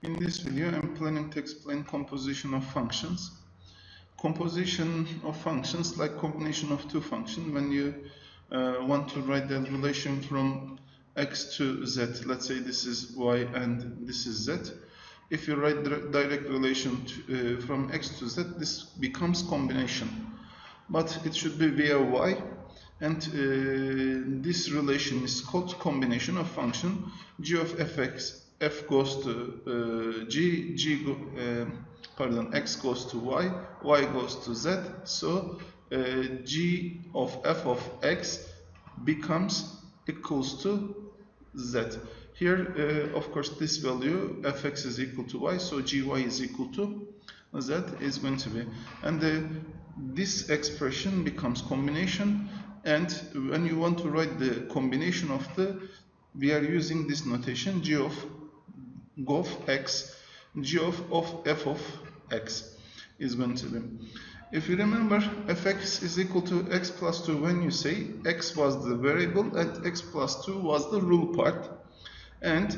In this video, I'm planning to explain composition of functions. Composition of functions, like combination of two functions, when you want to write the relation from x to z. Let's say this is y and this is z. If you write the direct relation from x to z, this becomes combination. But it should be via y, and this relation is called combination of function. G of fx, f goes to x goes to y, y goes to z. So g of f of x becomes equals to z. Here, of course, this value fx is equal to y, so gy is equal to z is going to be, and this expression becomes combination. And when you want to write the combination of we are using this notation, g of x, g of f of x is going to be. If you remember, fx is equal to x plus 2 when you say x was the variable and x plus 2 was the rule part. And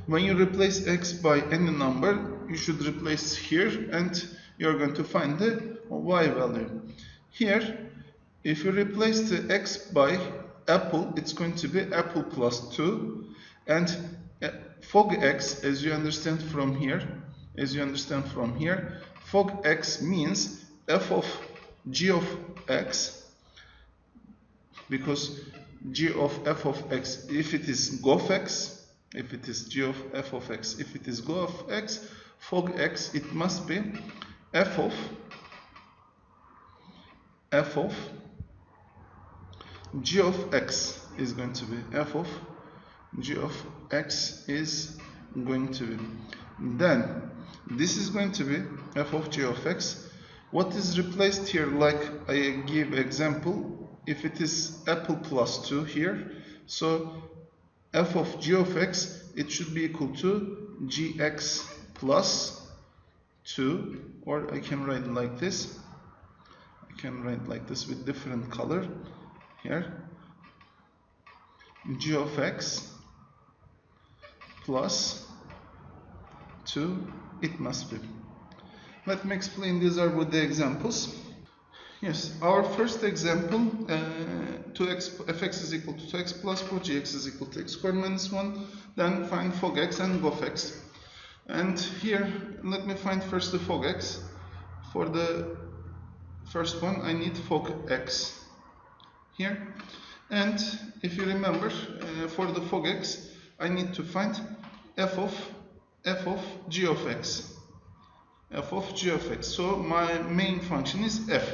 when you replace x by any number, you should replace here and you're going to find the y value. Here, if you replace the x by apple, it's going to be apple plus 2, and fog x, as you understand from here, fog x means f of g of x, because g of f of x, if it is g of x, if it is g of f of x, if it is g of x, fog x, it must be f of g of x is going to be f of g of x is going to be. Then this is going to be f of g of x. What is replaced here, like I give example, if it is apple plus 2 here, so f of g of x, it should be equal to gx plus 2, or I can write like this. I can write like this with different color here. G of x plus 2, it must be. Let me explain these are with the examples. Yes, our first example, fx is equal to 2x plus 4, gx is equal to x squared minus 1, then find fog x and g of x. And here, let me find first the fog x. For the first one, I need fog x here. And if you remember, for the fog x, I need to find f of g of x. F of g of x. So my main function is f.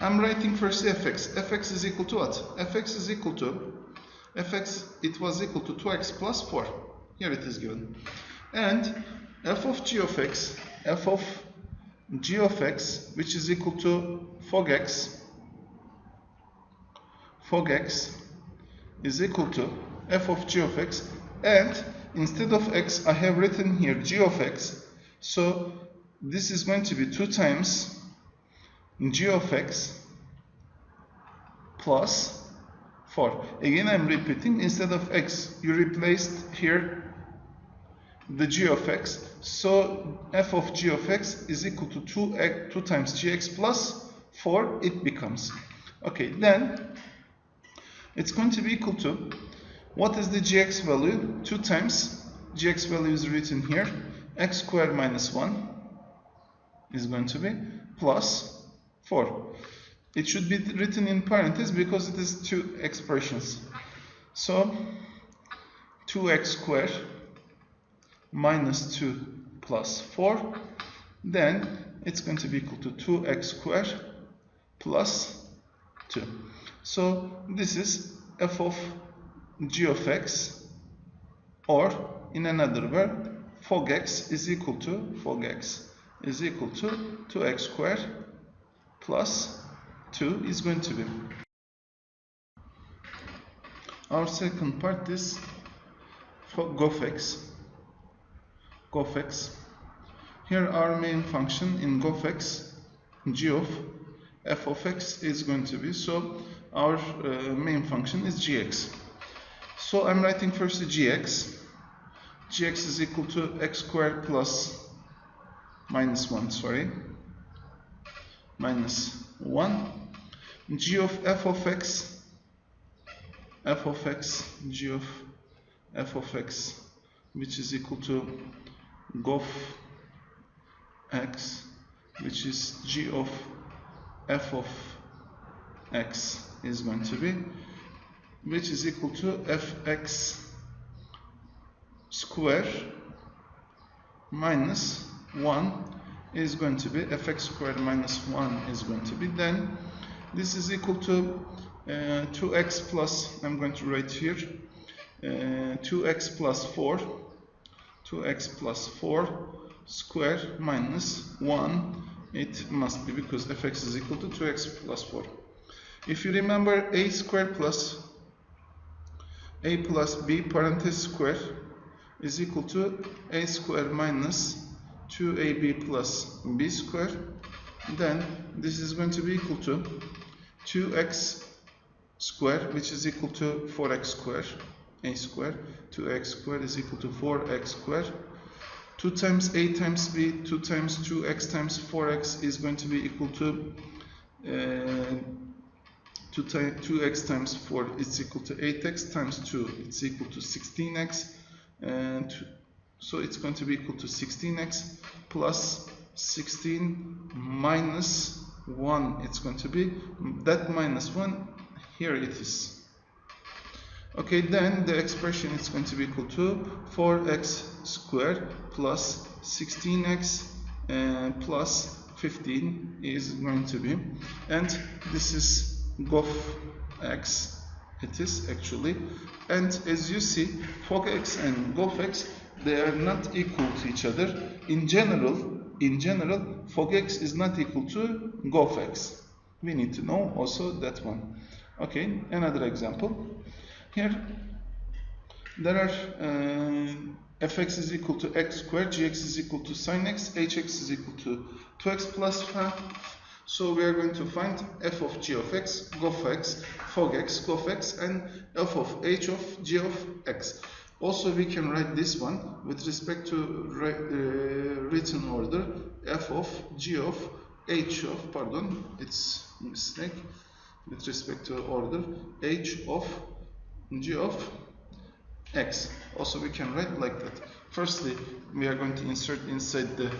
I'm writing first fx. Fx is equal to what? Fx is equal to, it was equal to 2x plus 4. Here it is given. And f of g of x, which is equal to fog x is equal to f of g of x, and instead of x I have written here g of x, so this is going to be 2 times g of x plus 4. Again I'm repeating, instead of x you replaced here the g of x, so f of g of x is equal to 2 times gx plus 4 it becomes. Okay, then it's going to be equal to, what is the gx value? 2 times, gx value is written here, x squared minus 1 is going to be plus 4. It should be written in parentheses because it is 2 expressions. So 2x squared minus 2 plus 4, then it's going to be equal to 2x squared plus 2. So this is f of g of x, or in another word, fog x is equal to 2x squared plus 2 is going to be. Our second part is g of x. Here our main function in g of x, g of f of x is going to be, so our main function is gx. So I'm writing first the gx. gx is equal to x squared plus minus 1, sorry, minus 1, g of f of x, g of f of x, which is equal to gof x, which is g of f of x is going to be, which is equal to fx square minus 1 is going to be fx squared minus 1 is going to be, then this is equal to 2x plus, I'm going to write here 2x plus 4 square minus 1, it must be because fx is equal to 2x plus 4. If you remember, a square plus a plus b parenthesis square is equal to a square minus 2ab plus b square, then this is going to be equal to 2x square, which is equal to 4x square, a square, 2x square is equal to 4x square, 2 times a times b, 2 times 2x times 4x is going to be equal to 2x times 4 is equal to 8x times 2, it's equal to 16x, and so it's going to be equal to 16x plus 16 minus 1, it's going to be that minus 1, here it is. Okay, then the expression is going to be equal to 4x squared plus 16x plus 15 is going to be, and this is gof x, it is actually, and as you see, fog x and gof x, they are not equal to each other. In general, fog x is not equal to gof x. We need to know also that one. Okay, another example. Here, there are fx is equal to x squared, gx is equal to sin x, hx is equal to 2x plus 5. So we are going to find f of g of x, gof x, fog x, gof x, and f of h of g of x. Also, we can write this one with respect to written order, f of g of h of, pardon, it's a mistake, with respect to order, h of g of x. Also, we can write like that. Firstly, we are going to insert inside the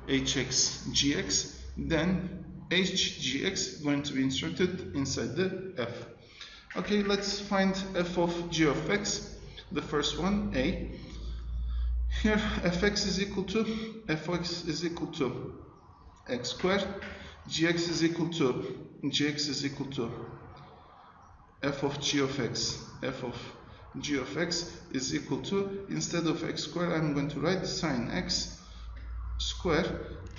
hx gx, then hgx going to be inserted inside the f. Okay, let's find f of g of x. The first one, a. Here, fx is equal to x squared, gx is equal to f of g of x. F of g of x is equal to, instead of x squared, I'm going to write sin x squared.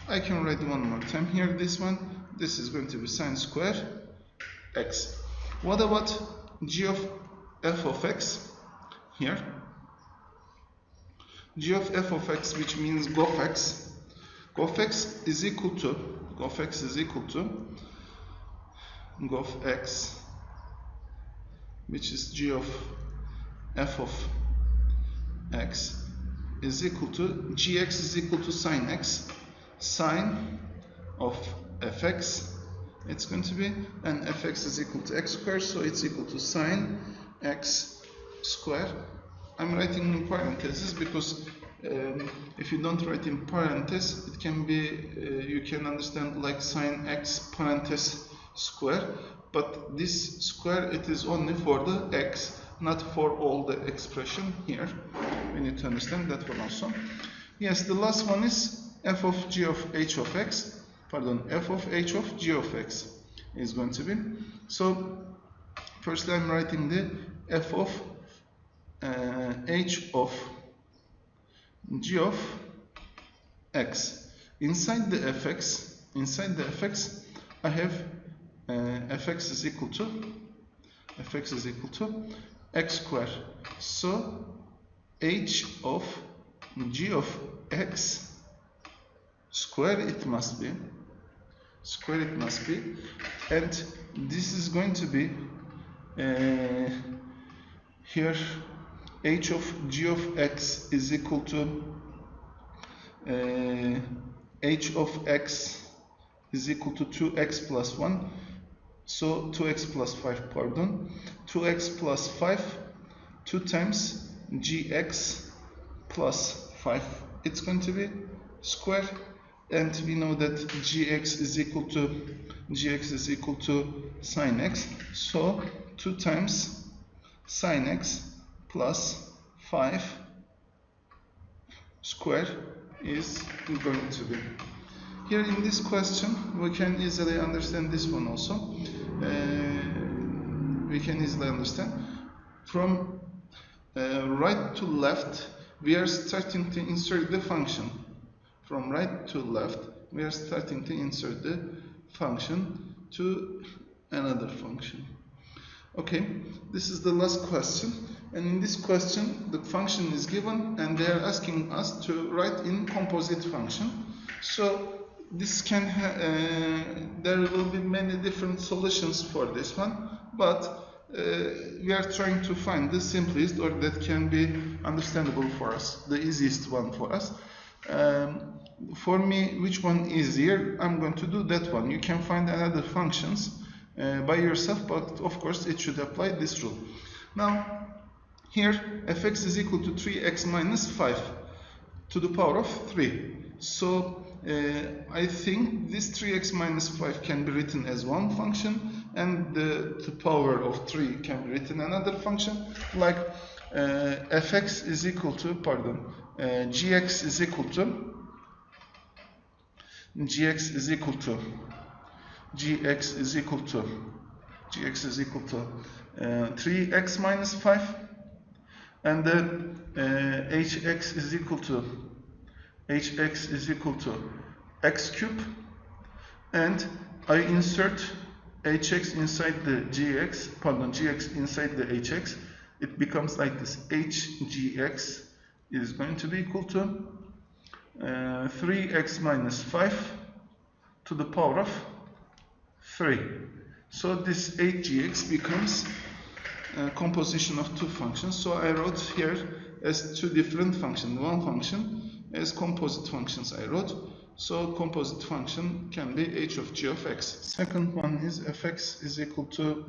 I can write one more time here, this one. This is going to be sin square x. What about g of f of x? Here, g of f of x, which means gof x. Gof x is equal to gof x, which is g of f of x, is equal to gx is equal to sin x, sine of fx, it's going to be, and fx is equal to x squared, so it's equal to sine x square. I'm writing in parentheses because if you don't write in parentheses, it can be, you can understand like sine x parenthesis square, but this square, it is only for the x, not for all the expression here. We need to understand that one also. Yes, the last one is f of g of h of x, pardon, f of h of g of x is going to be. So first I'm writing the f of h of g of x. Inside the fx, I have fx is equal to x squared. So h of g of x square it must be, and this is going to be here h of g of x is equal to h of x is equal to 2x plus 1. So 2x plus 5, pardon. 2x plus 5, 2 times gx plus 5. It's going to be square. And we know that gx is equal to sine x. So 2 times sine x plus 5 square is going to be. Here in this question, we can easily understand this one also. We can easily understand. From right to left, we are starting to insert the function. From right to left, we are starting to insert the function to another function. Okay, this is the last question, and in this question the function is given and they are asking us to write in composite function. So this can there will be many different solutions for this one, but we are trying to find the simplest, or that can be understandable for us, the easiest one for us. For me, which one is easier, I'm going to do that one. You can find another functions by yourself, but of course it should apply this rule. Now here fx is equal to 3x minus 5 to the power of 3. So I think this 3x minus 5 can be written as one function, and the power of 3 can be written another function, like fx is equal to, gx is equal to 3x minus 5, and then hx is equal to x cube, and I insert hx inside the gx inside the hx. It becomes like this: hgx is going to be equal to 3x minus 5 to the power of 3. So this 8gx becomes a composition of two functions. So I wrote here as two different functions. One function as composite functions I wrote. So composite function can be h of g of x. Second one is fx is equal to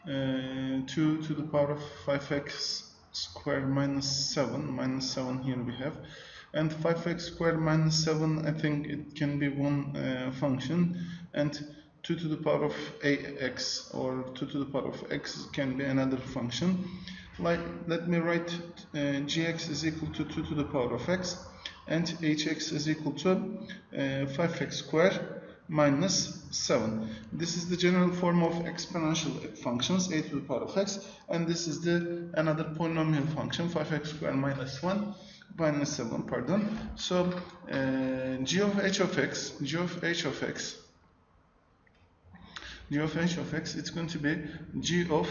2 to the power of 5x squared minus 7. Minus 7 here we have. And 5x squared minus 7, I think it can be one function, and 2 to the power of ax, or 2 to the power of x, can be another function. Like, let me write gx is equal to 2 to the power of x, and hx is equal to 5x squared minus 7. This is the general form of exponential functions, a to the power of x, and this is the another polynomial function, 5x squared minus 7, pardon. So g of h of x, it's going to be g of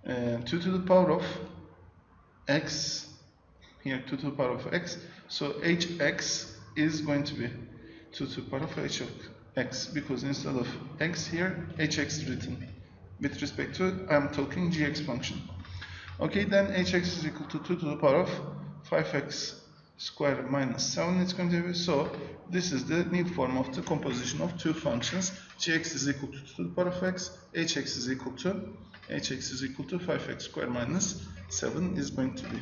2 to the power of x, here 2 to the power of x. So hx is going to be 2 to the power of h of x, because instead of x here, hx is written. With respect to, I'm talking gx function. Okay, then hx is equal to 2 to the power of 5x squared minus 7. It's going to be, so this is the new form of the composition of two functions. Gx is equal to 2 to the power of x, hx is equal to 5x squared minus 7 is going to be.